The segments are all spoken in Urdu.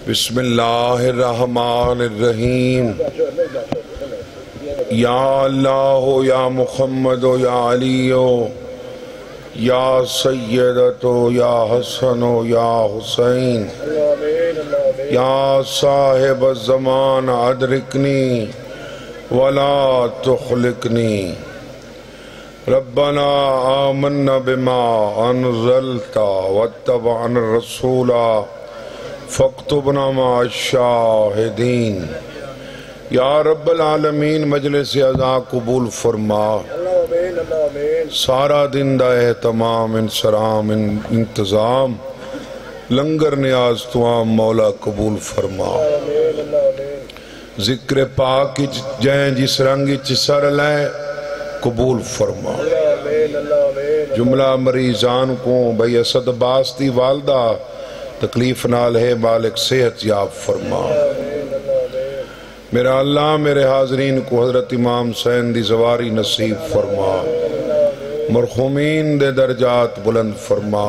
بسم اللہ الرحمن الرحیم یا اللہ یا محمد یا علی یا سیدت یا حسن یا حسین یا صاحب الزمان ادرکنی ولا تخلقنی ربنا آمنا بما انزلت واتبعنا الرسول فاکتبنا مع الشاہدین۔ یا رب العالمین مجلس اعزا قبول فرما، سارا دن دا اہتمام انصرام انتظام لنگر نیاز توام مولا قبول فرما۔ ذکر پاک جائیں جس رنگی چسر لیں قبول فرما۔ جملہ مریضان کو بھئی اسد باستی والدہ تکلیف نال ہے مالک صحت یاب فرما۔ میرا اللہ میرے حاضرین کو حضرت امام حسین دی زواری نصیب فرما، مرحومین دے درجات بلند فرما،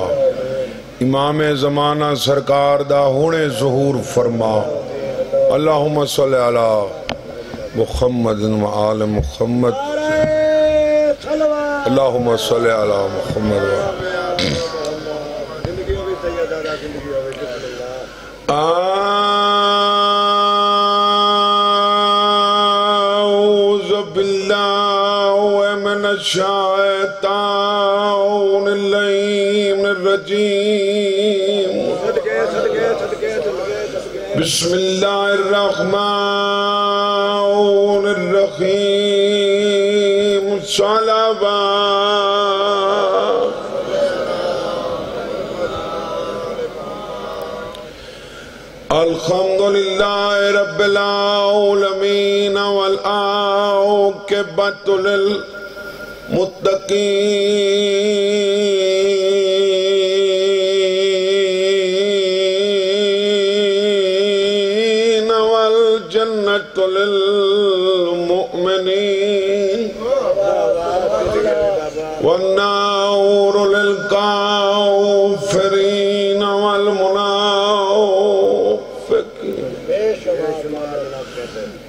امام زمانہ سرکار دا ہونے ظہور فرما۔ اللہم صلی علی محمد و آل محمد، اللہم صلی علی محمد و اعوذ باللہ من الشیطان اللعین الرجیم، بسم اللہ الرحمن الرحیم، صلوات۔ الحمدللہ رب العالمین والعاقبۃ للمتقین والجنۃ للمؤمنین والنار للکافرین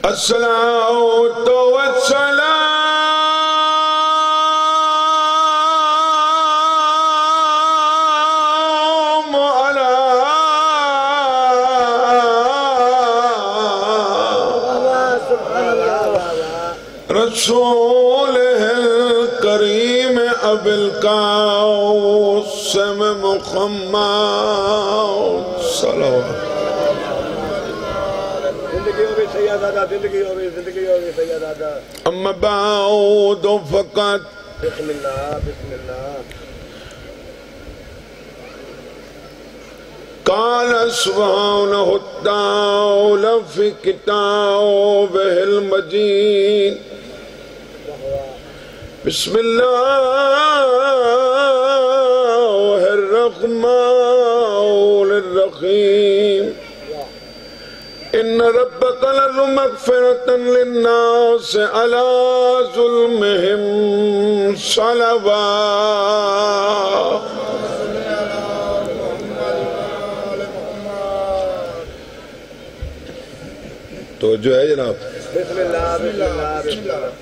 الصلاة والسلام على رسوله الكريم أبي القاسم محمد صلوات۔ اما بعد فقط بسم اللہ قال سبحانہ وتعالی فی کتابہ المجید، بسم اللہ الرحمن الرحیم، ان ربک لذو مغفرۃ للناس علی ظلمہم صلوات۔ تو جو ہے جناب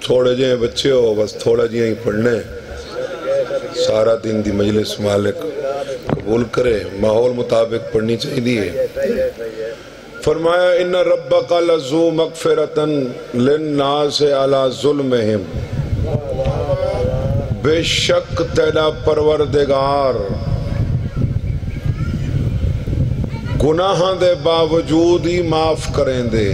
تھوڑے جائیں بچے ہو، بس تھوڑا جائیں پڑھنے، سارا دن دی مجلس مالک قبول کرے، ماحول مطابق پڑھنی چاہیے۔ فرمایا ان ربک لذو مغفرۃ للناس علی ظلمہم، بے شک تیرا پروردگار گناہاں دے باوجود ہی معاف کریں دے۔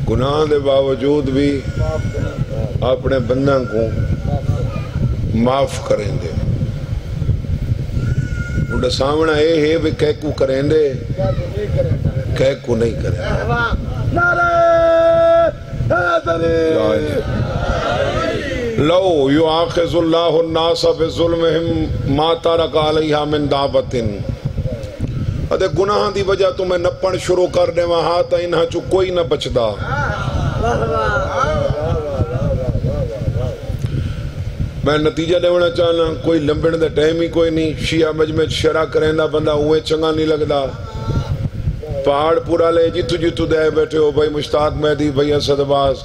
گناہاں دے باوجود بھی اپنے بندہ کو معاف کریں دے۔ انہوں سامنا یہ ہے بھی کہہ کو کریں دے، کہہ کو نہیں کریں دے۔ لو یؤاخذ اللہ الناس بظلمہم ما ترک علیہا من دابۃ، ادھے گناہاں دی وجہ تمہیں نپن شروع کر دے وہاں تا انہاں چو کوئی نہ بچدا۔ میں نتیجہ دیونا چاہنا کوئی لمبن دے ٹائم ہی کوئی نہیں شیعہ مجمع شرع کریں دا بندہ ہوئے چنگا نہیں لگدا پہاڑ پورا لے جتو جتو دے بیٹھے ہو بھائی مشتاق مہدی بھائی اسد عباس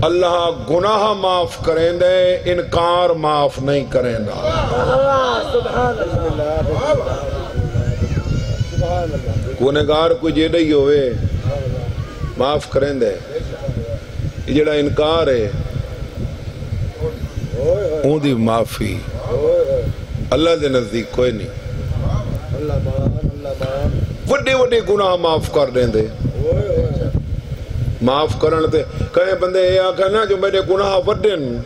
اللہ گناہ معاف کریں دے انکار معاف نہیں کریں دا گنہگار کوئی جیڑا ہی ہوئے معاف کریں دے یہ جڑا انکار ہے اون دی معافی اللہ دے نزدیک کوئی نہیں وڈے وڈے گناہ معاف کر دیں دے معاف کرن تے کہیں بندے یہ آکھا نا جو میرے گناہ وڈن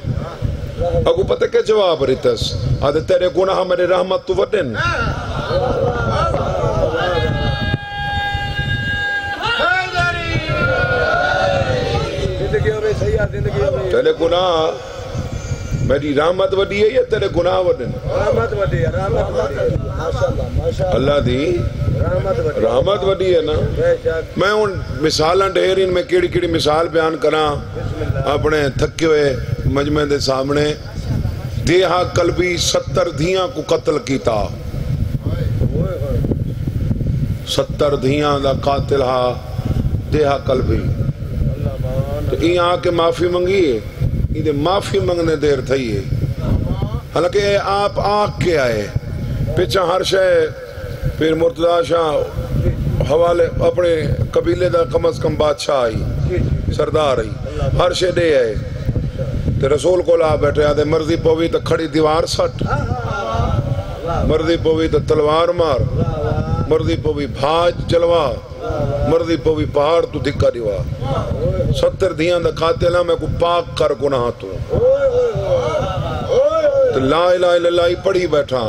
اگو پتہ کہ جواب ریتس آدھے تیرے گناہ میرے رحمت تو وڈن تیرے گناہ میری رحمت وڈی ہے یا تیرے گناہ وڈن رحمت وڈی ہے اللہ دی رحمت وڈی ہے نا میں ان مثالاں ڈھیرین میں کیڑی کیڑی مثال بیان کراں اپنے تھکے ہوئے مجمع دے سامنے دیہا قلبی 70 دھیاں کو قتل کیتا 70 دھیاں دا قاتل ہا دیہا قلبی تو این آکے معافی منگی ہے این دے معافی منگنے دیر تھئی ہے حالانکہ آپ آکھ کے آئے پیچھا ہر شے پھر مرتضی شاہ حوالے اپنے قبیلے دا کم از کم بادشاہ آئی سردار آئی ہر شے دے آئے تے رسول کو لا بیٹھے آدھے مرضی پوی تا کھڑی دیوار سٹ مرضی پوی تا تلوار مار مرضی پوی بھاج چلوا مرضی پوی پہاڑ تو دھکا دیوا 70 دھیاں دا قاتلہ میں کو پاک کر گناہ تو لا الہ الا اللہ ہی پڑھی بیٹھا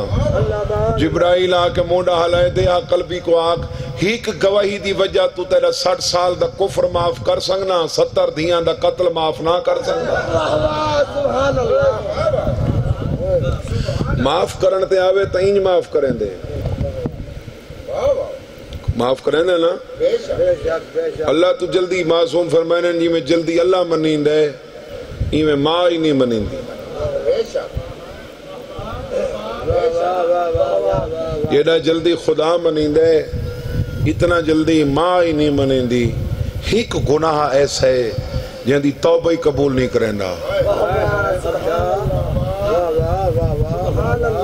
جبرائیل آکے مونڈا حلائے دیا قلبی کو آکھ ہیک گواہی دی وجہ تو تیرا 60 سال دا کفر معاف کر سکنا 70 دھیاں دا قتل معاف نہ کر سکنا معاف کرن تے آوے تینج معاف کریں دے معاف کریں دے نا اللہ تو جلدی معصوم فرمائنے جی میں جلدی اللہ منین دے ہی میں ماں ہی نہیں منین دی یہ جلدی خدا منین دے اتنا جلدی ماں ہی نہیں منین دی ہیک گناہ ایسا ہے جہاں دی توبہ ہی قبول نہیں کریں دا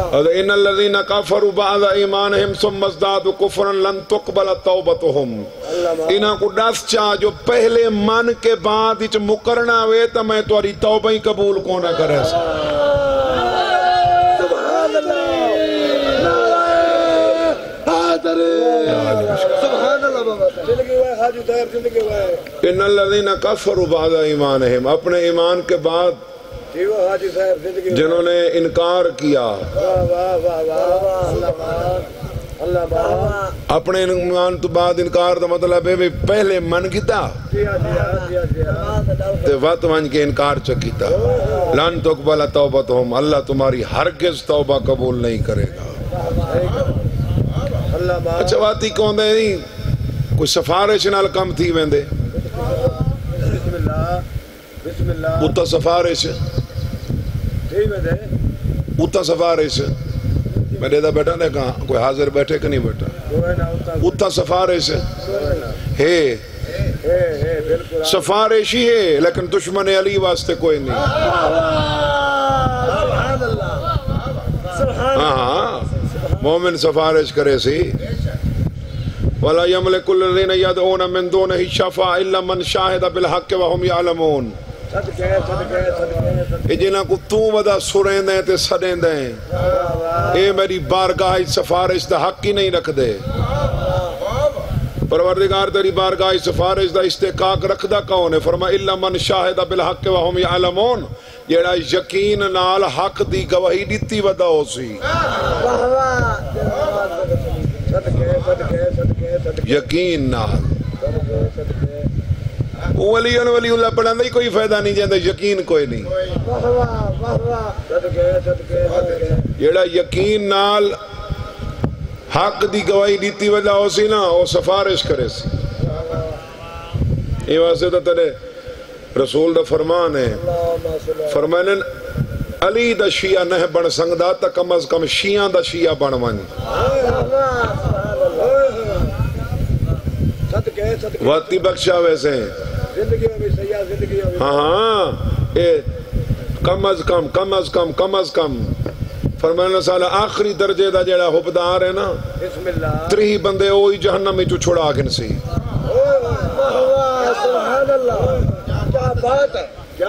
ان الذين كفروا بعد ایمانهم ثم ازدادوا كفرا لن تقبل توبتهم انہاں کو دس چاہ جو پہلے من کے بعد وچ مکرنا ہوئے تو میں تمہاری توبہ ہی قبول کو نہ کرے سبحان اللہ بابا زندگی ہوئے حاجی طاہر زندگی ہوئے ان الذين كفروا بعد ایمانهم اپنے ایمان کے بعد جنہوں نے انکار کیا اپنے ایمان تو بعد انکار دا مطلب ہے پہلے من کیتا تے وقت ون کے انکار چکیتا لن تقبل توبتہم اللہ تمہاری ہرگز توبہ قبول نہیں کرے گا اچھا واتی کون دے نہیں کوئی سفارش نال کم تھی ویندے اتا سفارش اتا سفارش میں دیدہ بیٹھا نے کہا کوئی حاضر بیٹھے کہ نہیں بیٹھا اتا سفارش ہے سفارش ہی ہے لیکن دشمن علی واسطے کوئی نہیں ہاں مومن سفارش کرے سی وَلَا يَمْلِكُ الَّذِينَ يَدْعُونَ مِن دُونِهِ الشَّفَاعَةَ إِلَّا مَنْ شَهِدَ بِالْحَقِّ وَهُمْ يَعْلَمُونَ اے جنہاں کو تو ودا سریں دیں تے سڑیں دیں اے میری بارگاہ سفارش دا حق ہی نہیں رکھ دے پروردگار تیری بارگاہ سفارش دا استحقاق رکھ دا کون ہے فرما الا من شاہد بالحق وهم يعلمون جیڑا یقین نال حق دی گواہی دیتی ودا ہو سی یقین نال ولی اللہ پڑھاندہ ہی کوئی فائدہ نہیں جاندہ یقین کوئی نہیں جیڑا یقین نال حق دی گواہی دیتی وجہ ہو سی نا وہ سفارش کرے سی یہ واسطہ تیرے رسول دا فرمان ہے فرمانے علی دا شیعہ نہ بن سکدا تا کم از کم شیعہ دا شیعہ بن ون واتی بخشا ویسے ہاں کم از کم فرمانا سالا آخری درجے دا جڑا حبدار ہے نا 3 بندے اوہی جہنم میں چھڑا گن سی کیا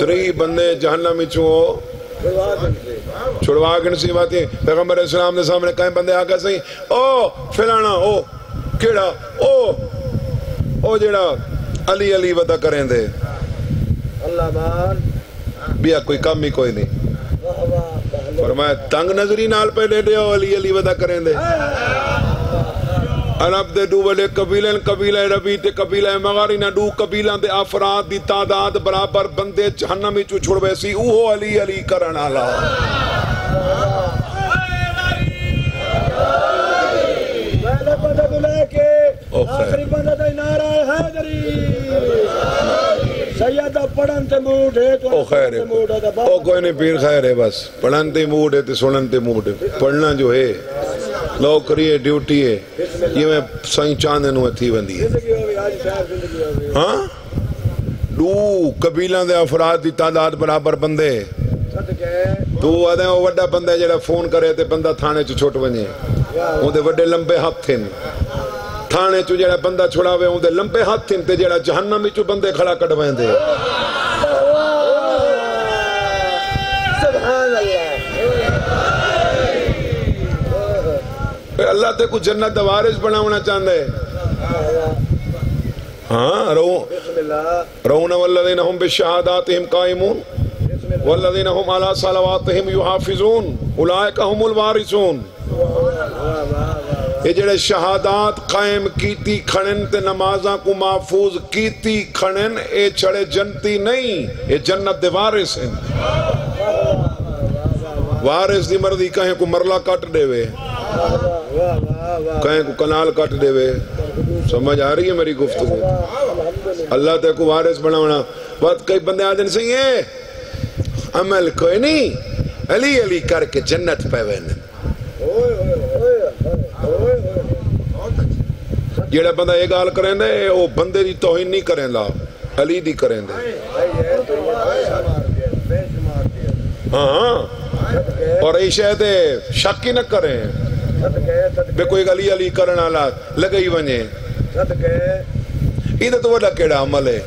3 بندے جہنم میں چھڑوا گن سی باتی پیغمبر اسلام نے سامنے کہیں بندے آگا سی او فلانا او کیڑا او جڑا علی ودا کریں دے اللہ مان بیا کوئی کام ہی کوئی نہیں فرمایا تنگ نظری نال پہ دے ہو علی ودا کریں دے عرب دے دو بلے قبیلہ ربی تے قبیلہ مغاری نہ دو قبیلہ دے افراد دی تعداد برابر بندے جہنمی چھوڑ ویسی اوہو علی کرن آلا آخری بندہ تے نعرہ حیدری سیدہ پڑھن تے موڈ ہے او خیر ہے او کوئی نہیں پیر خیر ہے بس پڑھن تے موڈ ہے تے سنن تے موڈ ہے پڑھنا جو ہے نوکری ہے ڈیوٹی ہے یہ میں سائیں چاندے نوے تھی بندی ہے ہاں دو قبیلہ دے افراد دی تعداد برابر بندے تو آدھے وہ وڈا بندہ جڑا فون کرے تے بندہ تھانے چو چھوٹ بنجے وہ دے وڈے لمبے ہاتھ تھن تھانے چو جڑا بندہ چھوڑاوے وہ دے لمبے ہاتھ تھن تے جڑا جہنم چو بندے کھڑا کٹوائیں دے سبحان اللہ اللہ تے کچھ جنت دوارش بناونا چاندے ہاں رون والذین ہم بشہاداتہم قائمون والذین ہم علی صلواتہم یحافظون اولئک ہم الوارثون یہ جڑے شہادات قائم کیتی کھڑن تے نمازاں کو محفوظ کیتی کھڑن اے چھڑے جنتی نہیں اے جنت دے وارث ہیں وارث دی مرضی کہیں کو مرلا کٹ دے وے کہیں کو کنال کٹ دے وے سمجھ آ رہی ہے میری گفتگو اللہ تے کو وارث بناونا بات کئی بندے آدھن سے ہے عمل کوئی نہیں علی کر کے جنت پہ وین جیڑا بندہ یہ گال کریں دے وہ بندے دی توہین نہیں کریں لا علی دی کریں دے ہاں اور ایشہ دے شکی نہ کریں بے کوئی علی کرنا لا لگئی ونجے ادھا تو وڈا کیڑا عمل ہے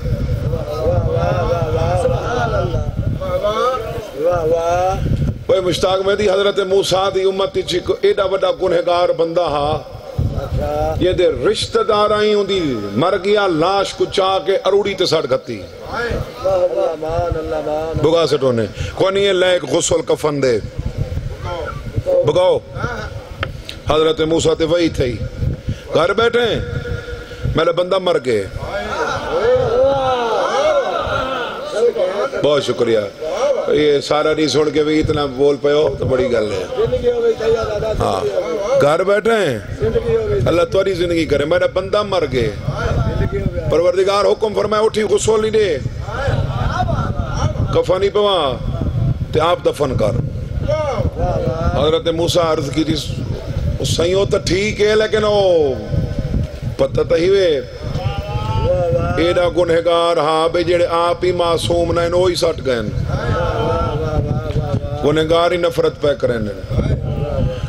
وہ مشتاق میں دی حضرت موسیٰ دی امتی چکو ایڈا وڈا گنہگار بندہ ہا یہ دے رشتہ دار آئیں ہوں دی مر گیا لاش کو چاہ کے اروڑی تے ساڑھ گھتی بگا سے ٹونے کونی یہ لیک غسل کفن دے بگاؤ حضرت موسیٰ تے وہی تھی گھر بیٹھیں میرا بندہ مر گئے بہت شکریہ یہ سارا نہیں سن کے بھی اتنا بول پہ ہو تو بڑی گل ہے ہاں گھر بیٹھیں اللہ توری زندگی کرے میرا بندہ مر گئے پروردگار حکم فرمائے اٹھی غسل نہیں دے کفنی پوا تے آپ دفن کر حضرت موسیٰ عرض کی تھی سائیوں تو ٹھیک ہے لیکن وہ پتہ تہی ہوئے ایڈا گنہگار ہاں بے جڑے آپ ہی معصوم نہ انہوں سٹ گئے گنہگار ہی نفرت پہ کریں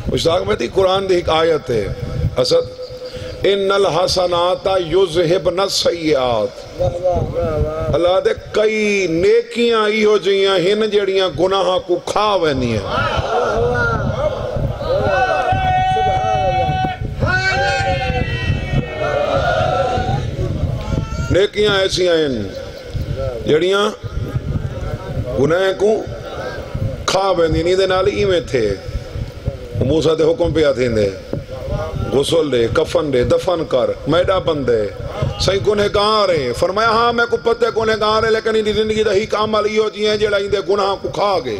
مشتاق میں تھی قرآن دی ایک آیت ہے اسد ان الحسنات یذہبن السیئات اللہ دے کئی نیکیاں ہی ہو جائیاں ہن جڑیاں گناہ کو کھا وینی ہیں نیکیاں ایسی ہیں جڑیاں گناہ کو کھا وینی نہیں دے نال ہی میں تھے موسیٰ دے حکم پہ آتے ہیں غسل دے کفن دے دفن کر میڈا بندے صحیح گنہگار ہیں فرمایا ہاں میں کو پتہ گنہگار ہے لیکن انہی زندگی دا ہی کامل ہی ہو جی ہیں جڑا اندے گناہ کو کھا گئے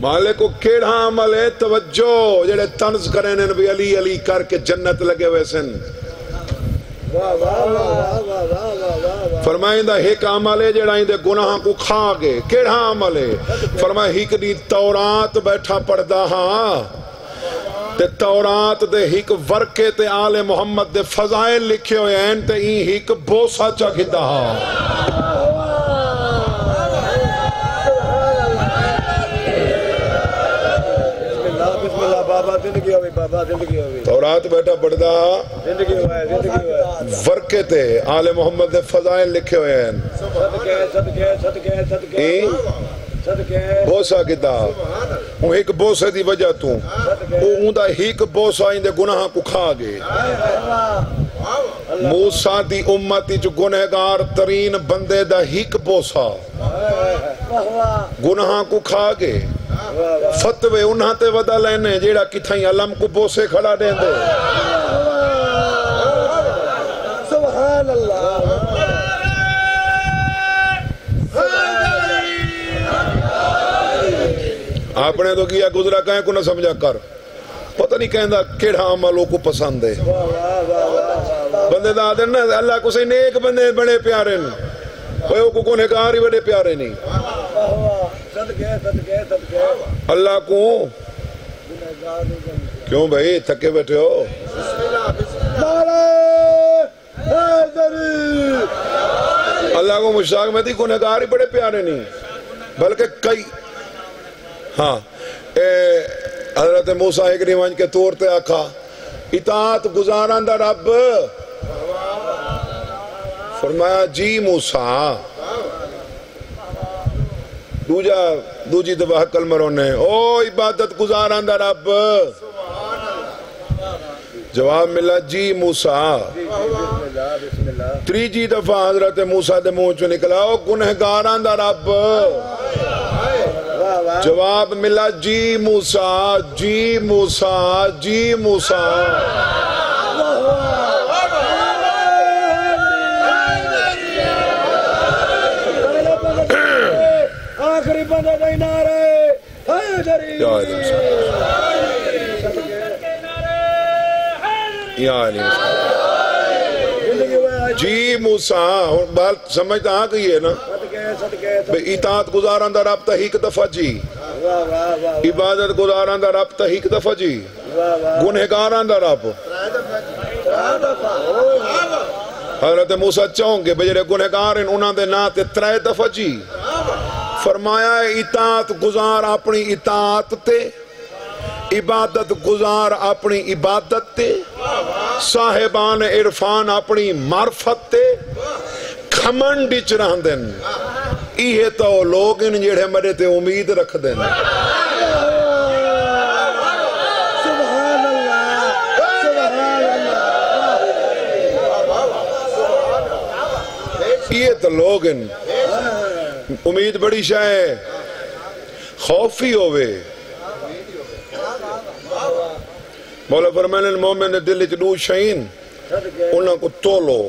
مالک کو کیڑا عمل ہے توجہ جڑے طنز کریں نبی علی کر کے جنت لگے ویسن فرمائندہ ایک عمل ہے جڑا اندے گناہ کو کھا گے. کیڑا عمل ہے؟ فرمایا ایک دی تورات بیٹھا پڑھدا ہاں تے تورات دے ایک ورقے تے آل محمد دے فضائل لکھے ہوئے ہیں تے ایک بوسا چکھدا ہاں. تورات بیٹا پڑھدا ورقے تے آل محمد دے فضائل لکھے ہوئے ہیں. بوسا کتا ہوں ایک بوسے دی وجہ تو اوندا ایک بوسا اندے گناہ کو کھا گے. موسیٰ دی امتی جو گنہگار ترین بندے دا ایک بوسا گناہ کو کھا گے. فتوے انہاں تے ودا لینے جیڑا کتھائیں علم کو بوسے کھڑا دیں دے. سبحان اللہ. آپ نے تو کیا گزرا کہیں کو نہ سمجھا کر. پتہ نہیں کہندہ کیڑا عملوں کو پسند ہے. بندے دا آدھر نا اللہ کو سے نیک بندے بڑے پیارے نہیں کوئی کو گنہگار ہی بڑے پیارے نہیں. اللہ کو کیوں بھائی تھکے بیٹھے ہو؟ اللہ کو مشتاق میں تھی گنہگار ہی بڑے پیارے نہیں بلکہ کئی. ہاں حضرت موسیٰ ایک ریوانج کے طور تے آکھا اطاعت گزاران دا رب. فرمایا جی موسیٰ دوجی دفعہ کلمہ رونے او عبادت گزاران دا رب. جواب ملا جی موسیٰ. تریجی دفعہ حضرت موسیٰ دے منہ چو نکلا او گنہگاران دا رب. جواب ملا جی موسیٰ جی موسیٰ جی موسیٰ. آخری بندہ دے نعرے حیدری. جی موسیٰ بات سمجھتا آ گئی ہے نا. اطاعت گزاران دا رب تحیق دفع جی عبادت گزاران دا رب تحیق دفع جی گنہگاران دا رب. حضرت موسیٰ چاہوں گے بجرے گنہگار ہیں انہاں دے نا تے 3 دفع جی. فرمایا اطاعت گزار اپنی اطاعت تے عبادت گزار اپنی عبادت تے صاحبان عرفان اپنی معرفت تے کھمن ڈچ رہن دن. یہ تو لوگ ان جڑے مرے تے امید رکھ دن. سبحان اللہ سبحان اللہ. یہ تو لوگ ان امید بڑی شاہ خوفی ہوئے. مولا فرمائن المومن نے دل اچھلو شہین انہاں کو تولو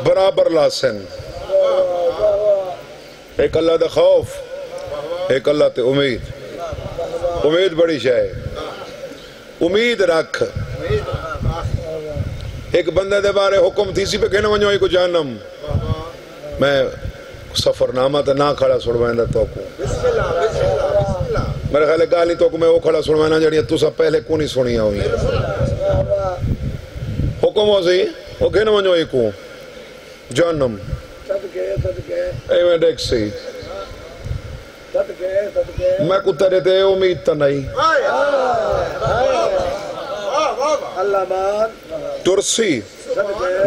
برابر لاسن. ایک اللہ دا خوف ایک اللہ تے امید. امید بڑی شاہ امید رکھ. ایک بندے دے بارے حکم تھی سی پہ کہنا ونجو کو جہنم میں سفر نامہ تے نہ کھڑا سڑوائندہ تو کو میرے خیال گالی تو کو میں وہ کھڑا سڑوائنا جڑیاں تو سب پہلے کو نہیں سنیا ہوئی حکم ہو سی وہ کہنا ونجو کو جہنم ایویں دیکھ سی میں کو تیرے دے امید تا نہیں ترسی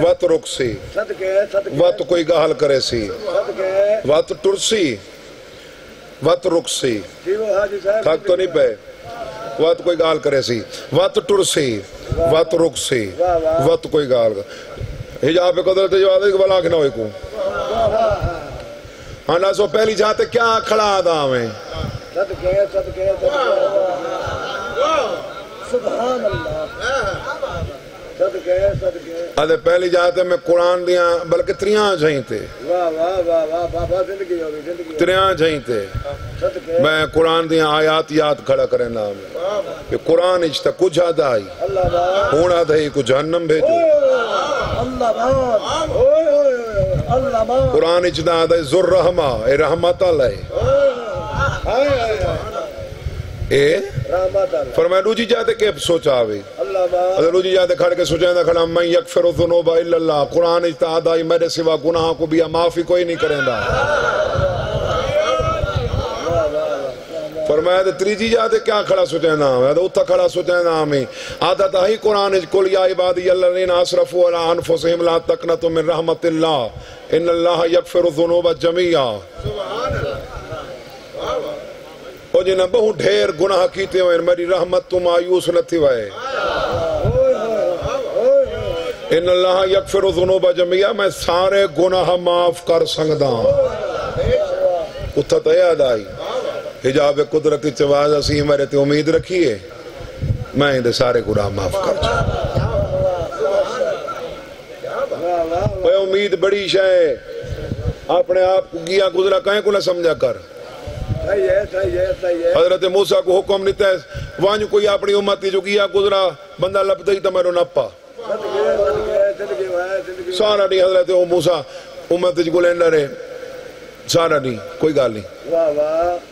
وات رکسی وات کوئی گال کرے سی وات ترسی وات رکسی تھک تو نہیں پہ وات کوئی گال کرے سی وات ترسی وات رکسی وات کوئی گال حجاب قدرت جو آدھے کہ بلا کھنا ہوئی کو ہاں سو پہلی جاتے کیا کھڑا آدھا میں سبحان اللہ آدھے پہلی جاتے میں قرآن دیاں بلکہ 3 جائیں تھے 3 جائیں تھے میں قرآن دیاں آیات یاد کھڑا کریں نام کہ قرآن اجتا کچھ آدھا آئی ہون آدھا ہی کو جہنم بھیجو قرآن اچھتا ہے ذر رحمہ اے رحمت اللہ اے فرمایا لوجی جاتے کہ سوچا آوے لوجی جاتے کھڑ کے سوچا کھڑا من یکفر الذنوب الا اللہ قرآن اچھتا ہے میرے سوا گناہ کو بھی معافی کوئی نہیں کریں دا فرمایا تریجی جاتے کیا کھڑا سوچیں نا میں تو اتھا کھڑا سوچیں نا ہمیں عادت ہی قرآن قل یا عبادی الذین اسرفوا علی انفسہم لا تقنطوا من رحمت اللہ ان اللہ یغفر الذنوب جميعا او جنہ بہو ڈھیر گناہ کیتے ہوئے میری رحمت تو مایوس نہ تھی وائے ان اللہ یغفر الذنوب جميعا میں سارے گناہ معاف کر سکدا اتھا تو یاد آئی حجاب قدرتی چواز اسی میرے تے امید رکھیے میں اندھے سارے گناہ معاف کر امید بڑی شے اپنے آپ کو گیا گزرا کہیں کو نہ سمجھا کر حضرت موسیٰ کو حکم نہیں تے وانجو کوئی اپنی امتی جو گیا گزرا بندہ لب دئی تا میرو نپا سارا نہیں حضرت موسیٰ امتی جو لینڈر ہے سارا نہیں کوئی گال نہیں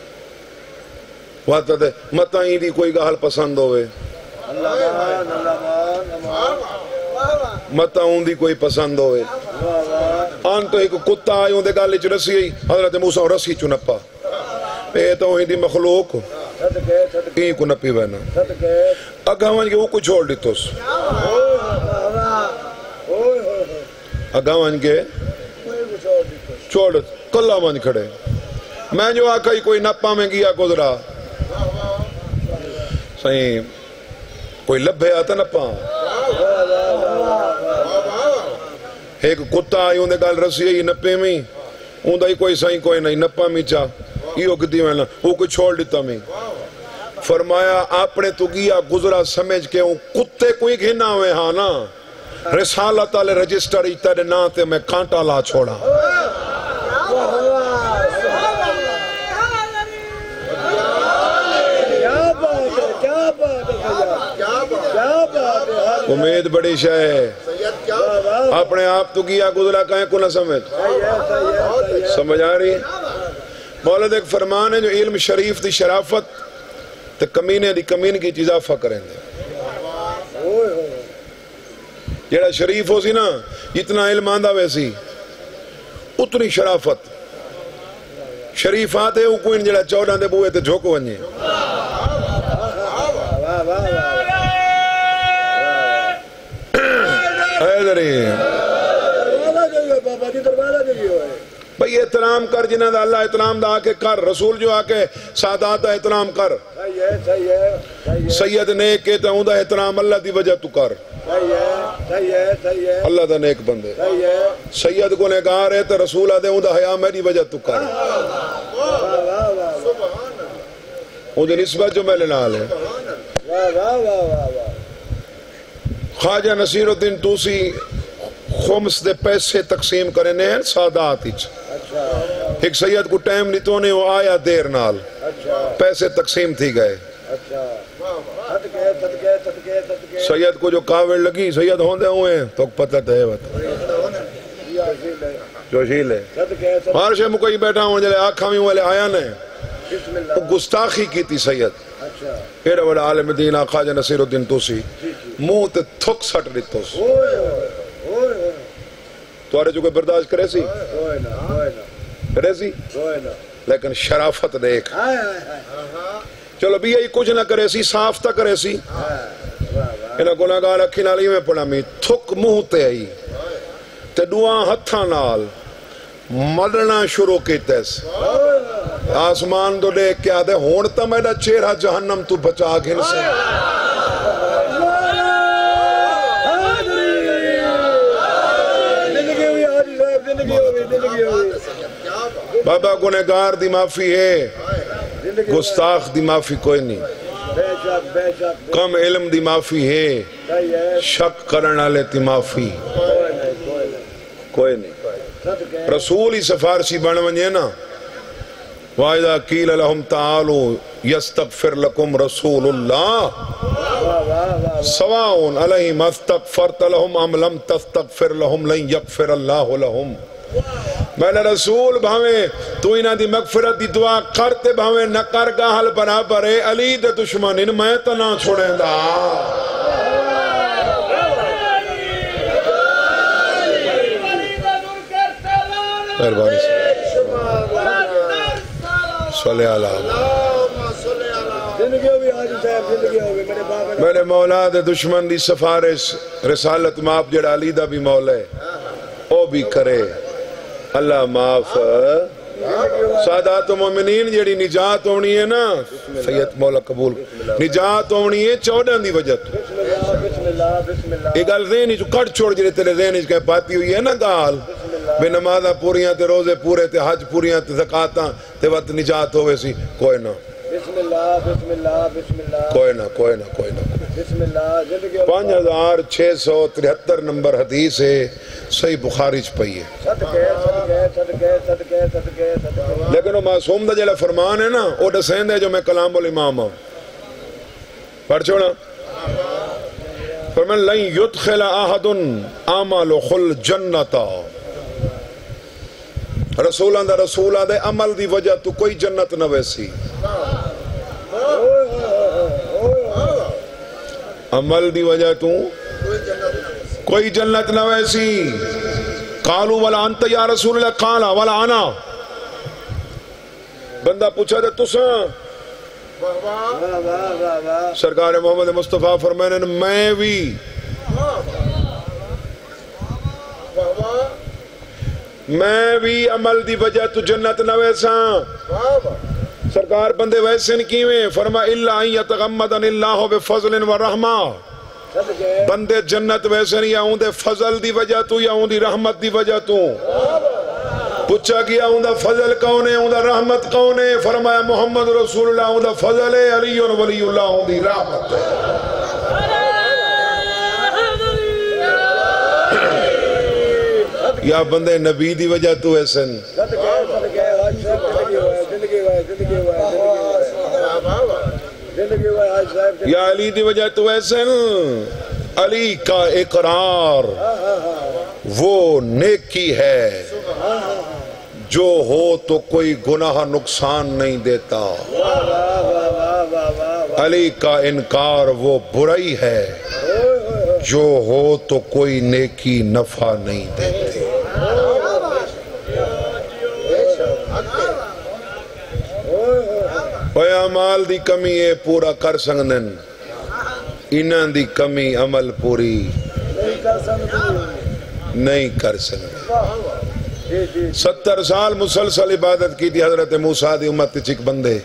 وہاں تے متائیں دی کوئی گال پسند ہوئے متائیں دی کوئی پسند ہوئے آن تو ایک کتا آئی ہوں دے گالی چ رسی آئی حضرت موسیٰ رسی چو نپا اے تو ہی دی مخلوق این کو نپی بہنا اگا وانج کے وہ کو چھوڑ دی توس اگا وانج کے چھوڑ کلہ وانج کھڑے میں جو آکھائی کوئی نپا میں گیا گزرا سہیں کوئی لبھے آتا نپا ایک کتا آئی ہوندے گال رسی آئی نپے میں ہوندہ ہی کوئی سہیں کوئی نہیں نپا میں چاہ یہ کتی میں وہ کوئی چھوڑ دیتا میں فرمایا آپ نے تو گیا گزرا سمجھ کے ہوں کتے کوئی گھنا ہوئے ہاں نا رسالت آلے رجسٹر ایتا دے ناتے میں کانٹا لا چھوڑا امید بڑی شے ہے اپنے آپ تو کیا گزرا کہیں کو نہ سمجھ سمجھ آ رہی مولد ایک فرمان ہے جو علم شریف دی شرافت تے کمینے دی کمین کی اضافہ کریں دے جیڑا شریف ہو سی نا جتنا علم آندہ ویسی اتنی شرافت شریفات ہے وہ کوئی جیڑا 14 دے بوئے تے جھوکو ونجے بھئی احترام کر جنہ دا اللہ احترام دا آکے کر رسول جو آکے سادات دا احترام کر سید نیک کہتا ہوں دا احترام اللہ دی وجہ تو کر اللہ دا نیک بندے سید کو نگار ہے تو رسول آدھے ہوں دا حیاء میری وجہ تو کر ہوں دی نسبت جو میں لینا لے خواجہ نصیر الدین توسی خمس دے پیسے تقسیم کرنے ہیں سادات ہی ایک سید کو ٹائم نہیں تو نہیں وہ آیا دیر نال پیسے تقسیم تھی گئے سید کو جو کاوڑ لگی سید ہوندے ہوئے ہیں تو پتہ ہے جوشیل ہے ہر شے مکئی بیٹھا ہوں جلے آنکھاں میں والے آیا نے وہ گستاخی کی تھی سید ایڈا بڑا عالم دین خواجہ نصیر الدین توسی منہ تے تھک سٹ دیتو تو آرے جو کوئی برداشت کرے سی کرے سی لیکن شرافت دیکھ چلو بھی یہی کچھ نہ کرے سی صاف تا کرے سی انہاں گناہگار اکھی نالی میں پڑھا میں تھک منہ تے آئی تے دعا ہتھاں نال مدرنا شروع کیتے آسمان دو دیکھ کے آدھے ہونتا میڈا چہرہ جہنم تو بچا گھن سے بابا گنہگار دی معافی ہے گستاخ دی معافی کوئی نہیں کم علم دی معافی ہے شک کرنا لیتی معافی کوئی نہیں رسول ہی سفارسی بن ونجے نا وَإِذَا قِيلَ لَهُمْ تَعَالُوا يَسْتَغْفِرْ لَكُمْ رَسُولُ اللَّهِ سواؤن علیہم استغفرت لہم ام لم تستغفر لہم لن یغفر اللہ لہم میرے رسول بھاویں تو انہاں دی مغفرت دی دعا کرتے بھاویں نہ کر گاہل برابر ہے علی دے دشمن ان میں تو نہ چھوڑیں دا مہربانی صلی اللہ میرے مولا دے دشمن دی سفارش رسالت معاف جڑا علی دا بھی مولا ہے او بھی کرے اللہ معاف سادات و مومنین جڑی نجات ہونی ہے نا سید مولا قبول نجات ہونی ہے 14 دی وجہ تو ایک گل ذہنی جو کٹ چھوڑ جڑے تیرے ذہنی جو پاتی ہوئی ہے نا گال بے نمازہ پوریاں تے روزے پورے تے حج پوریاں تے زکاتاں تے وقت نجات ہوئے سی کوئی نہ بسم اللہ بسم اللہ بسم اللہ کوئی نہ بسم اللہ 5673 نمبر حدیث ہے صحیح بخاری چ پئی ہے صدقے صدقے صدقے صدقے صدقے لیکن وہ معصوم دا جڑا فرمان ہے نا وہ دسین دے جو میں کلام الامام ہوں پڑھ چھوڑا فرمان لن يدخل احد اعمال خل جنتا رسولان دا رسولان دے عمل دی وجہ تو کوئی جنت نہ ویسی عمل دی وجہ تو کوئی جنت نہ ویسی قالوا ولا انت یا رسول اللہ قالا ولا انا بندہ پوچھا دے تساں سرکار محمد مصطفیٰ فرمائنے میں بھی عمل دی وجہ تو جنت نہ ویساں سرکار بندے ویسے نہیں کیویں فرما اللہ ان یتغمدن اللہ بفضل و رحمہ بندے جنت ویسے نہیں یا ہوں دے فضل دی وجہ تو یا ہوں دی رحمت دی وجہ تو پوچھا کیا ہوں دا فضل کون ہے ہوں دا رحمت کون ہے فرمایا محمد رسول اللہ ہوں دا فضل ہے علی ولی اللہ ہوں دی رحمت ہے یا بندے نبی دی وجہ تو ایسن یا علی دی وجہ تو ایسن علی کا اقرار وہ نیکی ہے جو ہو تو کوئی گناہ نقصان نہیں دیتا علی کا انکار وہ برائی ہے جو ہو تو کوئی نیکی نفع نہیں دیتے اعمال دی کمی ہے پورا کر سکدن انہاں دی کمی عمل پوری نہیں کر سکدن 70 سال مسلسل عبادت کی تھی حضرت موسیٰ دی امت چک بندے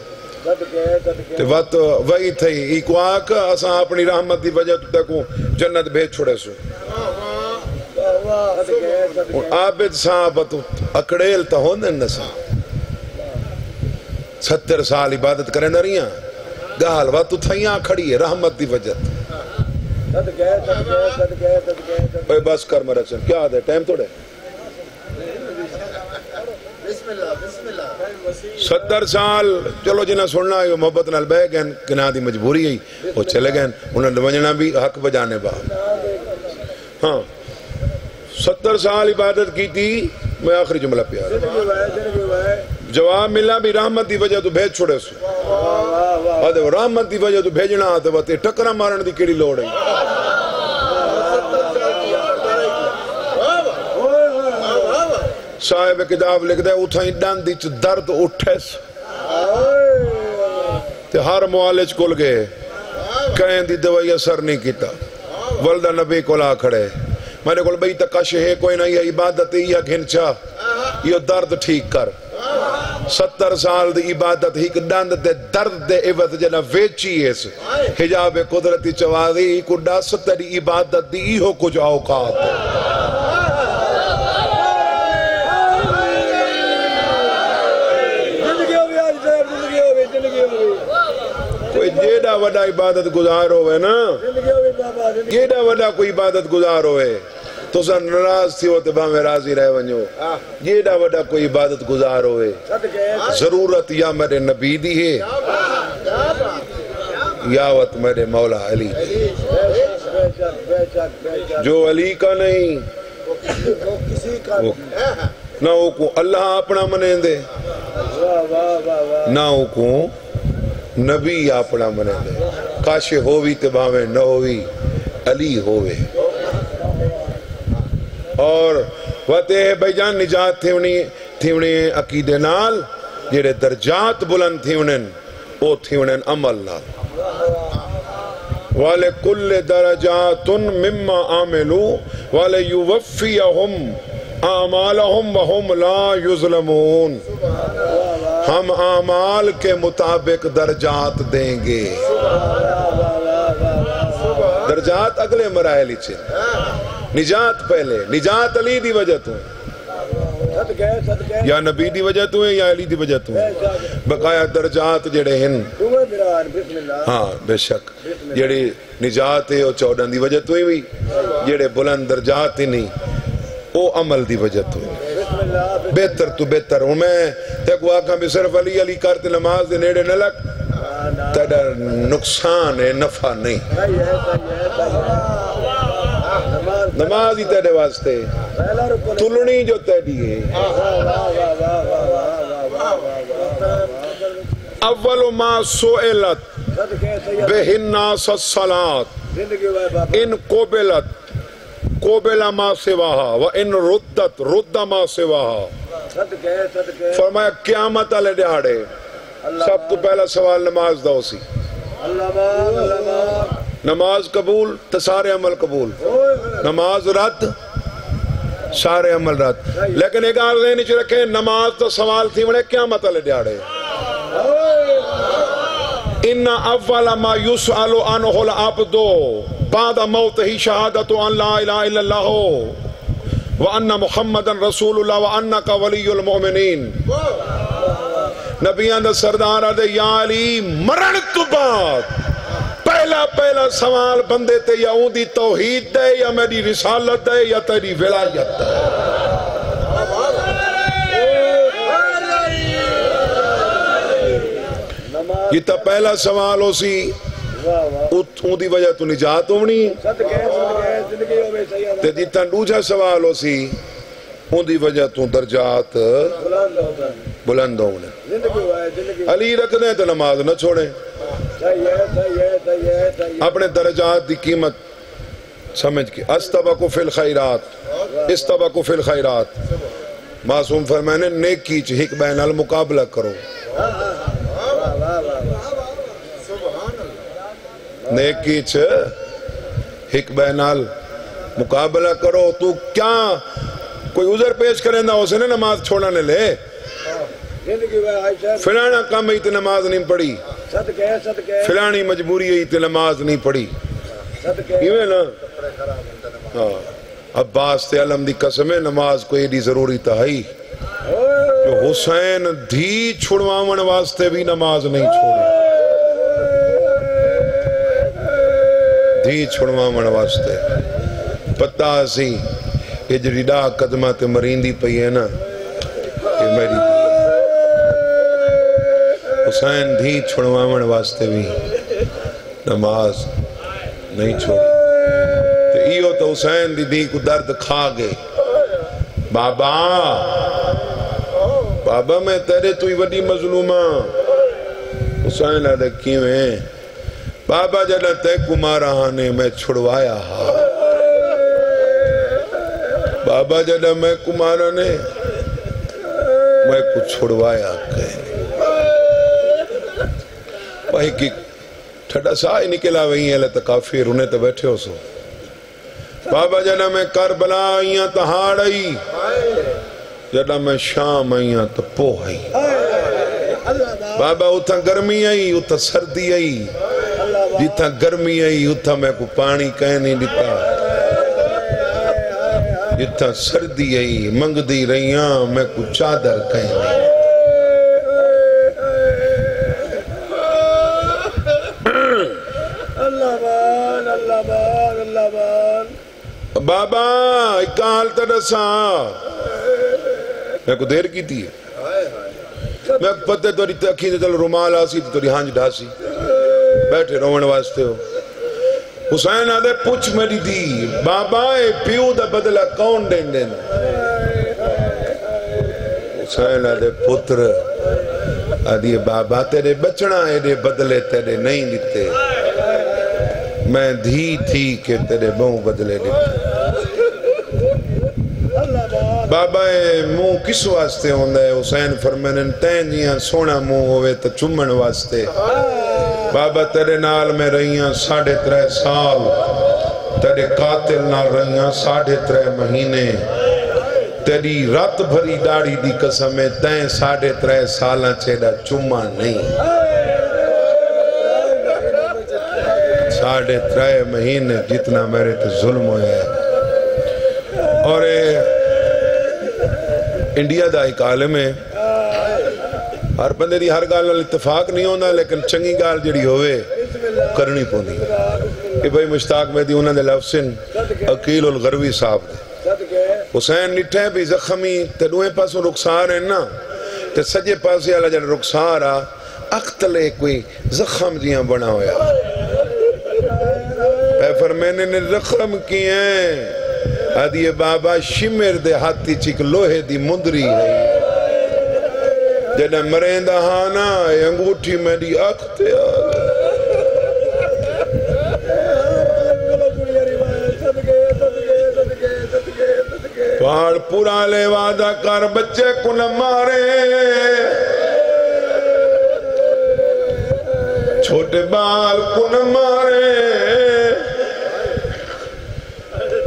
تے وقت وہی تھی ایکو آکا اساں اپنی رحمت دی وجہ تکوں جنت بھیج چھوڑے سو عابد صاحب اکڑیل تا ہوندن نسا 70 سال عبادت کریں نہ رہیاں گال وقت تھیاں کھڑی ہے رحمت دی وجہ اوہ بس کر مرہ چل کیا آدھے ٹائم توڑے 70 سال چلو جنہ سننا ہے محبت نال بے گئن کنہ دی مجبوری ہے وہ چلے گئن انہیں لونجنا بھی حق بجانے با ہاں 70 سال عبادت کی تھی میں آخری جملہ پیار جواب ملا بھی رحمت دی وجہ تو بھیج چھوڑے سو آدھے وہ رحمت دی وجہ تو بھیجنا آتے وہ ٹکرہ مارن دی کیڑی لوڑ ہے صاحب کتاب لکھ دے اتھائیں ڈاندی چھ درد اٹھے تے ہر معالج کل گئے کہیں دی دوائی اثر نہیں کیتا والدہ نبی کو لا کھڑے میں نے کل بھئی تکش ہے کوئی نہیں یہ عبادت ہے یہ گھنچا یہ درد ٹھیک کر 70 سال دی عبادت ہی ڈاند دے درد دے عوض جنا ویچی اس حجاب قدرتی چوادی کو ڈاس تری عبادت دی ہو کچھ اوقات کوئی جیڑا وڈا عبادت گزار ہوئے نا جیڑا وڈا کوئی عبادت گزار ہوئے تو سا نراز تھی ہوتے میں راضی رہ ونجو جیڑا وڈا کوئی عبادت گزار ہوئے ضرورت یا میرے نبی دی ہے یا وقت میرے مولا علی جو علی کا نہیں کسی کا نہ وہ کو اللہ اپنا منے دے نہ وہ کو نبی اپنا منے دے کاش ہووی تے باویں نہ ہووی علی ہووے اور وتے بھائی جان نجات تھیونی عقیدے نال جڑے درجات بلند تھیونن او تھیونن عمل نال وَلِكُلِّ دَرَجَاتٌ مِّمَّا عَمِلُوا وَلَيُوَفِّيَهُمْ اعمالهم وهم لا يظلمون ہم اعمال کے مطابق درجات دیں گے درجات اگلے مراحل چھے نجات پہلے نجات علی دی وجہ تو یا نبی دی وجہ تو ہے یا علی دی وجہ تو ہے بقایا درجات جڑے ہیں ہاں بے شک جڑی نجات ہے وہ 14 دی وجہ تو ہی جڑے بلند درجات ہی نہیں وہ عمل دی وجہ تو بہتر تو بہتر ہوں میں تیک واقعہ بھی صرف علی علی کرتے نماز دے نیڑے نہ لگ تیڑا نقصان ہے نفع نہیں نماز ہی تیڑے واسطے تلنی جو تیڑی ہے اول ما سئلت بہ الناس الصلاۃ ان قبلت قبل ما سواہا وَإِن ردت رد ما سواہا فرمایا قیامت علیہ دیہاڑے سب تو پہلا سوال نماز دا اسی نماز قبول تو سارے عمل قبول نماز رد سارے عمل رد لیکن ایک آر ذہنی چھ رکھیں نماز تو سوال تھی وڑے قیامت علیہ دیہاڑے ان اول ما یسأل عنہ العبد بعد موتہ شہادت ان لا الہ الا اللہ وان محمد رسول اللہ وانک ولی المؤمنین نبیان دا سردار آدھے یا علی مرن تو بعد پہلا سوال بندے تے یا اون دی توحید دے یا میری رسالت دے یا تیری ولایت دے یہ تا پہلا سوال ہو سی اون دی وجہ تو نجات ہونی تے جیتا دوجہ سوال ہو سی اون دی وجہ تو درجات بلند ہونے علی رکھ دیں تو نماز نہ چھوڑیں اپنے درجات دی قیمت سمجھ کے استبقوا فی الخیرات استبقوا فی الخیرات معصوم فرمانے نیکی چھ ہک بین المقابلہ کرو نیکی چھ ہک بینال مقابلہ کرو تو کیا کوئی عذر پیش کریں دا اسے نے نماز چھوڑانے لے فلانا کام ہی تے نماز نہیں پڑھی فلانی مجبوری ہی تے نماز نہیں پڑھی کیویں نا عباس تے علم دی قسم نماز کوئی دی ضروری تا ہی جو حسین دھی چھڑواون واسطے بھی نماز نہیں چھوڑی دھی چھڑواون واسطے پتہ سی یہ جڑی ڈا قدمہ تے مریندی پئی ہے نا یہ میری دی حسین دھی چھڑواون واسطے بھی نماز نہیں چھوڑی تو ایو تو حسین دی دھی کو درد کھا گئے بابا میں تیرے تو ہی وڈی مظلومہ حسین آدھے کیویں بابا جڑا تے کو مارا نے میں چھڑوایا ہاں بابا جڑا میں کو مارا نے میں کو چھڑوایا کہنے وہی کی ٹھڑا سا ہی نکلا وہی ہے لتا کافر انہیں تو بیٹھے ہو سو بابا جڑا میں کربلا آئیاں تو ہاڑ آئی جڑا میں شام آئیاں تو پو آئی بابا اتھا گرمی آئی اتھا سردی آئی جتھا گرمی آئی اتھا میں کو پانی کہیں نہیں دیتا جتھا سردی آئی منگ دی رہیاں میں کو چادر کہیں نہیں بابا اکال تڑسا میں کو دیر کی تھی میں پتے توڑی تاکھی دے تل رومال آسی توڑی ہانج ڈھاسی بیٹھے رومن واسطے ہو حسین آدھے پوچھ میری دی بابا اے پیو دا بدلہ کون دیں دیں حسین آدھے پتر آدھے بابا تیرے بچنا اے بدلے تیرے نہیں دیتے میں دھی تھی کہ تیرے بہوں بدلے دیتے بابا موں کس واسطے ہوندہ ہے حسین فرمینن تین جیاں سونا موں ہوئے تو چمن واسطے بابا تیرے نال میں رہیاں 3.5 سال تیرے قاتل نال رہیاں 3.5 مہینے تیری رات بھری داڑی دی قسم ہے تین 3.5 سالاں چیڑا چمہ نہیں 3.5 مہینے جتنا میرے تے ظلم ہویا ہے اور انڈیا دا ایک عالم ہے ہر بندے دی ہر گال اتفاق نہیں ہونا لیکن چنگی گال جڑی ہوئے کرنی پوندی کہ بھئی مشتاق مہدی انہوں نے لفظن عقیل الغروی صاحب دے حسین نٹھے بھی زخمی تے دوئے پاسوں رخسار ہیں نا تے سجے پاسے اللہ جڑا رخسار آ اختلے کوئی زخم جیاں بنا ہویا اے فرمینے نے زخم کی ہیں آدھیے بابا شمر دے ہاتھی چک لوہے دی مندری ہے جنہیں مرین دا ہانا انگوٹھی میں دی آکھتے آگا پہاڑ پورا لے وعدہ کر بچے کو نہ مارے چھوٹے بال کو نہ مارے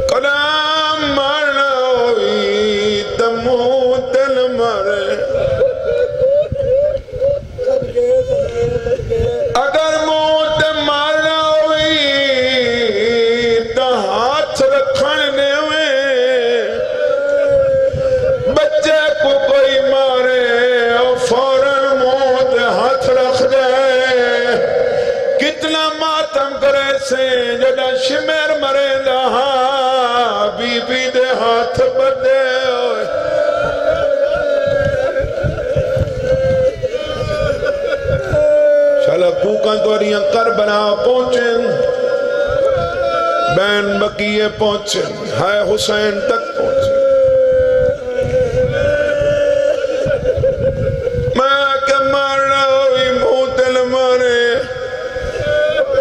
قدام مارنا ہوئی دمو دل مارے اگر موت مارنا ہوئی تو ہاتھ رکھنے میں بچے کو کوئی مارے اور فوراً موت ہاتھ رکھ جائے کتنا ماتم کرے سے جڑا شمیر مرے دہا بی بی دے ہاتھ بدے ہوئے کوکاں توریاں کربلا پہنچیں بین بقیے پہنچیں ہائے حسین تک پہنچیں میں کہ مارنا ہوئی منہ دل مارے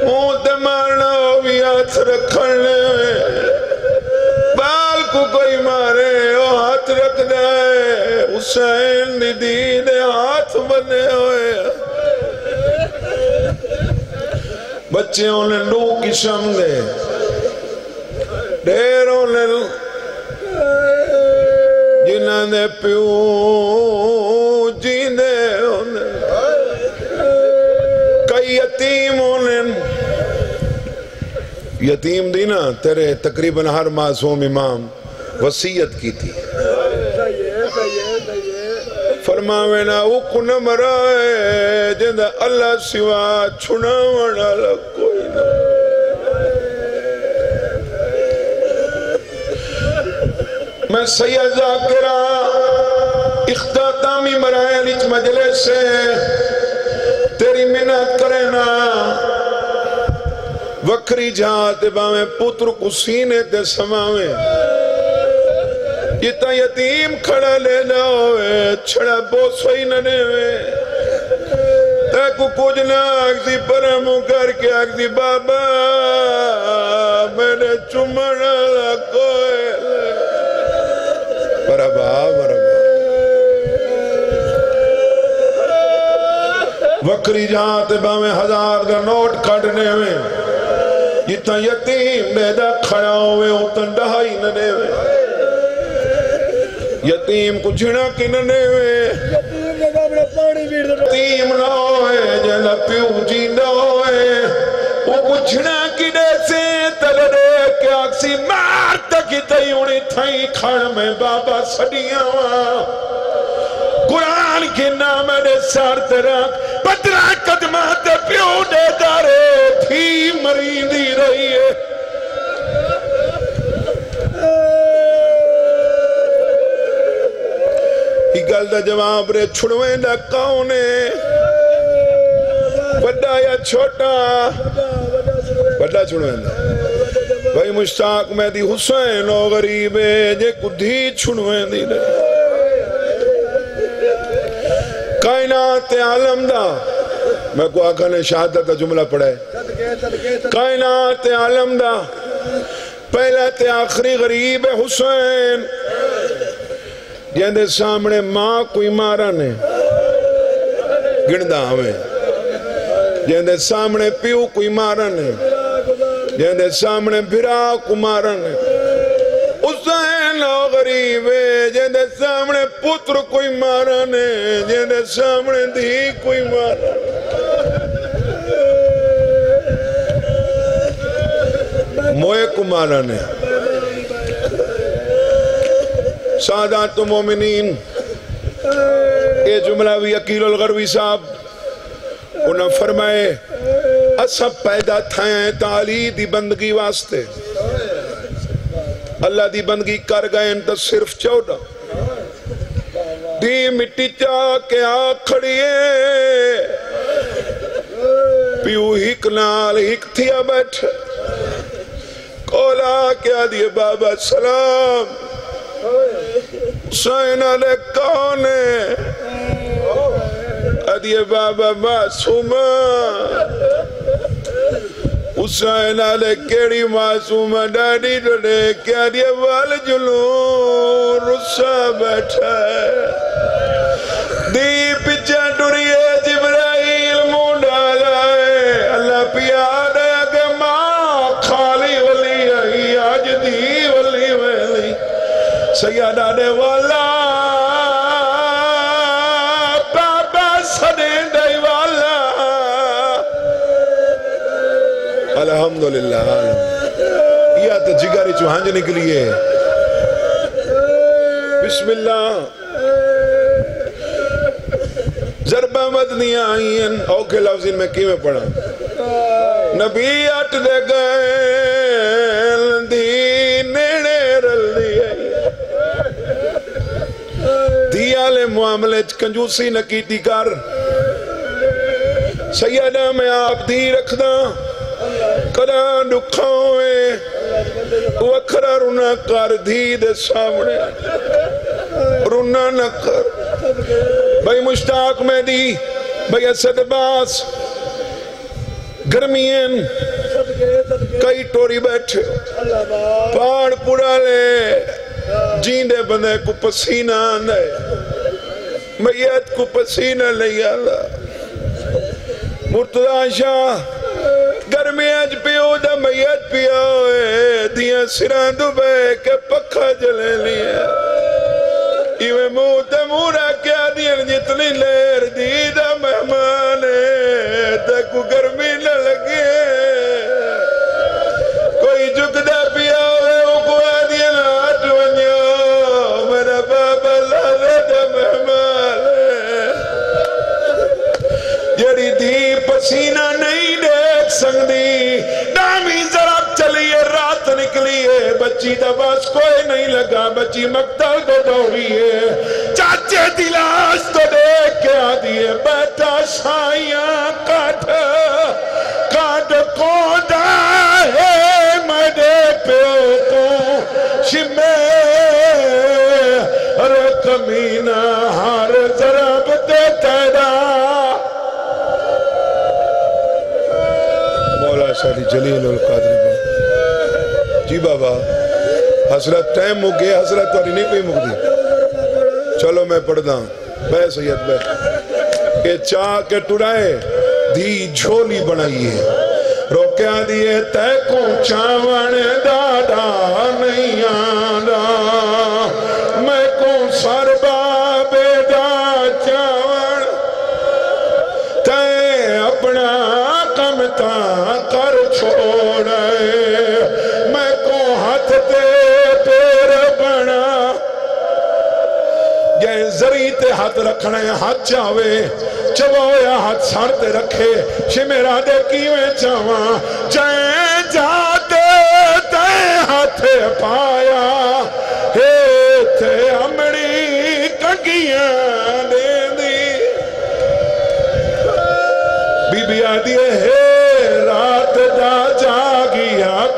منہ دل مارنا ہوئی ہاتھ رکھنے بال کو کوئی مارے وہ ہاتھ رکھ دائے حسین دی دے ہاتھ بنے ہوئے بچے انہیں لو قسم دے دیر انہیں جنہاں نے پیو جیندے انہیں کئی یتیم انہیں یتیم دینا تیرے تقریباً ہر معصوم امام وصیت کی تھی فرماوینا اوکو نہ مرائے جندہ اللہ سوا چھنا والا کوئی نہ میں سید ذاکرہ اختتامی مرائے لیچ مجلس سے تیری منت کرنا وکری جہاں باویں پتر کو سینے تے سماویں یہ تا یتیم کھڑا لے لاؤے چھڑا بوسوئی ننے ہوئے تے کو کچھ نہ آگزی پرمو کر کے آگزی بابا میرے چمڑا لکوئے مرحبا مرحبا وکری جہاں تے باویں 1000 دا نوٹ کھڑنے ہوئے یہ تا یتیم دے دا کھڑا ہوئے اتن ڈہائی ننے ہوئے یتیم کو جھڑا کی ننے ہوئے یتیم نہ ہوئے جنہ پیو جیندہ ہوئے وہ کو جھڑا کی دے سے تلڑے کہ آکسی مار تکی تیونی تھائی کھڑ میں بابا سڑیاں ہوا قرآن کی نام نے سار ترک پترہ قدمات پیو دے دارے تھی مریندی رہی ہے گل دا جواب رے چھڑویں دا کونے بڑا یا چھوٹا وڈا چھڑویں دا بھائی مشتاق میں دی حسین و غریبے جے کدھی چھڑویں دی کائنات عالم دا میں کو آقا نے شہادت دا جملہ پڑھا ہے کائنات عالم دا پہلا تے آخری غریب حسین جہندے سامنے ماں کوئی مارا نے گندہ ہمیں جہندے سامنے پیو کوئی مارا نے جہندے سامنے بھرا کو مارا نے حسین و غریب جہندے سامنے پتر کوئی مارا نے جہندے سامنے دھی کوئی مارا موئے کو مارا نے سادات مومنین یہ جملہ بھی عقیل الغروی صاحب انہوں نے فرمائے اسب پیدا تھائیں تعالی دی بندگی واسطے اللہ دی بندگی کر گئے تو صرف 14 دی مٹی چاہ کے آکھڑیے پیو ہک نال ہک تھیا بیٹھ کولا کیا دیے بابا سلام حسین علیہ کون ہے ادیے بابا معصومہ حسین علیہ کیڑی معصومہ ڈاڈی ڈڑے کیا دیے وال جلون رسا بیٹھا ہے دی پچھا ڈریے جبرائیل منہ ڈالا ہے اللہ پیار ہے کہ ماں خالی ولی آئی آج دی ولی ولی سیادہ دے والا بابا سدین دے والا الحمدللہ یہ تو جگاری چوہانج نکلی ہے بسم اللہ ضربہ مدنیاں آئی ہیں اوکے لفظین میں کی میں پڑھا نبی اٹھ دے گئے دی نیڑے رل دی دیالے معاملے کنجوسی نکیتی کر سیدہ میں آپ دی رکھ دا کداں دکھاؤں وکھرا رونا کر دی دے سامنے رونا نہ کر بھائی مشتاق میں دی بھائی اسد باس گرمین کئی ٹوری بیٹھے پاڑ پڑا لے جیندے بندے کو پسینہ آنے میت کو پسینہ لئی اللہ مرتضی شاہ گرمی اج پیو دا میت پیو ہے دیاں سران دبے کے پکھا جلے لیا ایوے موتے مورا کیا دیاں جتنی لیر دی دا مہمانے تکو گرمی نہ لگے کوئی جھکدا پیو ہے وہ کو آدیاں ہاتھ ونیو میرا بابا لالے دا مہمانے جڑی دی پسینہ نہیں دیکھ سکتی نامی ذرا چلیے رات نکلی ہے بچی دا بس کوئی نہیں لگا بچی مقتل کو دوڑی ہے چاچے دلاش تو دیکھ کے آدھی ہے بیٹا شائیاں کاٹ کونڈا ہے مدے پیو کو شمے رکمینہ ہر ضرب تے تیرا مولا شاہی جلیل القادری بن جی بابا حضرت ٹائم ہو گئے حضرت واری نہیں کوئی مقدی چلو میں پڑھ دا بے سید بے کہ چاہ کے ٹرائے دی جھولی بنائی ہے روکیا دیئے تے کو چاوان دادا نہیں آدھا میں کو سربا بیدا چاوان تے اپنا کمتا کر چھوڑے میں کو ہاتھ تے پیر بنا یہ زری تے ہاتھ رکھنے ہاتھ چاوے چبویا ہاتھ سارتے رکھے شمیرہ دے کیویں چاواں چاہیں جاتے تے ہاتھ پایا ہے تے امڑی کنگیاں دے دی بی بی آدھی ہے رات دا جا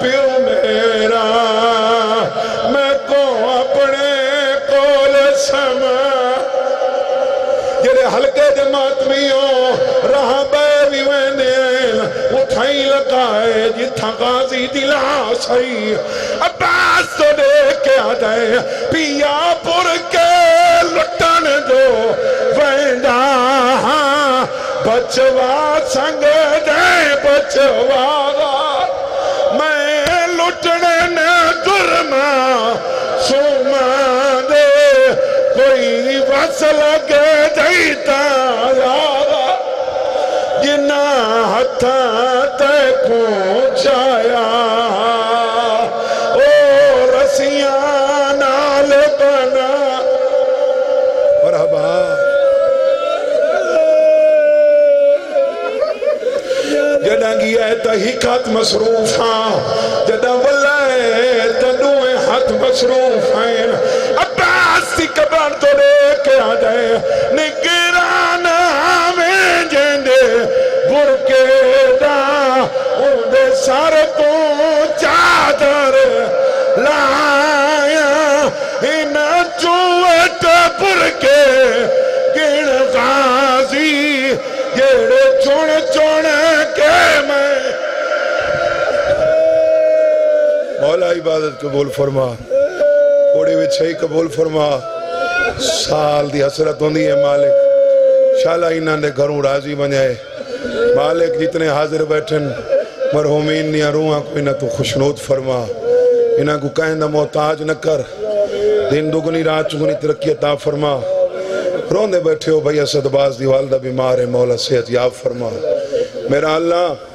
پیو میرا میں کو اپنے کول سما جڑے ہلکے دے ماتمیوں رہا بے بھی ویندے اٹھائی لگائے جتھا غازی دلا سائی عباس تو دیکھ کے آدھائے پیا پور کے لٹن دو ویندا بچوا سنگ دے بچوا میں لٹنے نے درما سوما دے کوئی وصل کے دیتا جنا ہتھا تے پہنچایا او رسیاں نال بنا مرحبا جدہ گیا ہے تحقیقات مصروف ہاں جدہ واللہ تنوے ہاتھ مصروف ہیں عباس سی قبران تو لے کے آ جائے نگران میں جندے برکے دا اندے سار تو چادر لایا ان چوٹ برکے گن غازی جیڑے چون چون کے میں مولا عبادت قبول فرما کوڑی وچھائی قبول فرما سال دی حسرت ہوندی ہے مالک شالا انہاں دے گھروں راضی بنائے مالک جتنے حاضر بیٹھن مرحومین نیا روحاں کو انہاں تو خوشنود فرما انہاں کو کہیں دا محتاج نہ کر دن دگنی رات چگنی ترقی عطا فرما روندے بیٹھے ہو بھئی اسد باز دی والدہ بیمار ہے مولا صحت یاب فرما میرا اللہ